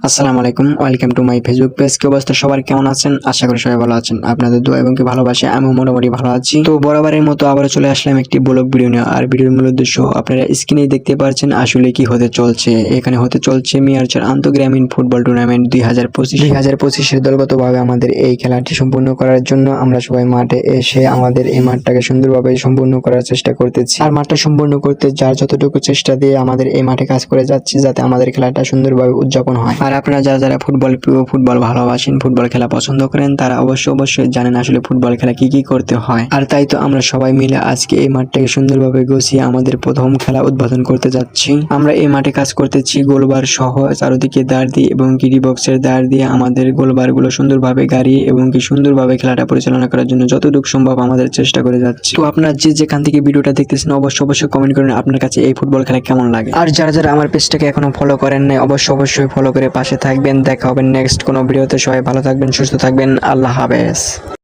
আসসালামু আলাইকুম, welcome to my Facebook page. কি অবস্থা সবার, কেমন আছেন? আশা করি সবাই ভালো আছেন। আপনাদের দোয়া এবং কি ভালোবাসে আমিও মোটামুটি ভালো আছি। তো বরাবরের মতো আবার চলে আসলাম একটি ব্লগ ভিডিও নিয়ে। আর ভিডিওর মূল উদ্দেশ্য আপনারা স্ক্রিনে দেখতে পাচ্ছেন আসলে কি হতে চলছে। এখানে হতে চলছে মিয়ারচর আন্তঃগ্রামীণ ফুটবল টুর্নামেন্ট 2025 দলগতভাবে আমাদের এই খেলাটি সম্পূর্ণ করার জন্য আমরা সবাই মাঠে এসে আমাদের এই মাঠটাকে সুন্দরভাবে সম্পূর্ণ করার চেষ্টা করতেছি। আর মাঠটা সম্পূর্ণ করতে যার যতটুকু চেষ্টা দিয়ে আমাদের এই মাঠে কাজ করে যাচ্ছি, যাতে আমাদের খেলাটা সুন্দরভাবে উদযাপন হয়। আর আপনারা যারা যারা ফুটবল প্রিয়, ফুটবল ভালোবাসেন, ফুটবল খেলা পছন্দ করেন, তারা অবশ্যই জানেন আসলে ফুটবল খেলা কি কি করতে হয়। আর তাই তো আমরা সবাই মিলে আজকে এই মাঠটাকে সুন্দরভাবে গুছিয়ে আমাদের প্রথম খেলা উদ্বোধন করতে যাচ্ছি। আমরা এই মাঠে কাজ করতেছি গোলবার সহ চারদিকে দাঁড় দিয়ে এবং গিরি বক্সের দাঁড় দিয়ে আমাদের গোলবার গুলো সুন্দরভাবে গাড়িয়ে এবং কি সুন্দরভাবে খেলাটা পরিচালনা করার জন্য যতটুকু সম্ভব আমাদের চেষ্টা করে যাচ্ছি। তো আপনারা যে যেখান থেকে ভিডিওটা দেখতেছেন অবশ্যই কমেন্ট করেন আপনার কাছে এই ফুটবল খেলা কেমন লাগে। আর যারা যারা আমার পেজটাকে এখনো ফলো করেন নাই অবশ্যই ফলো করে পাশে থাকবেন। দেখা হবে নেক্সট কোনো ভিডিওতে। সবাই ভালো থাকবেন, সুস্থ থাকবেন। আল্লাহ হাফেজ।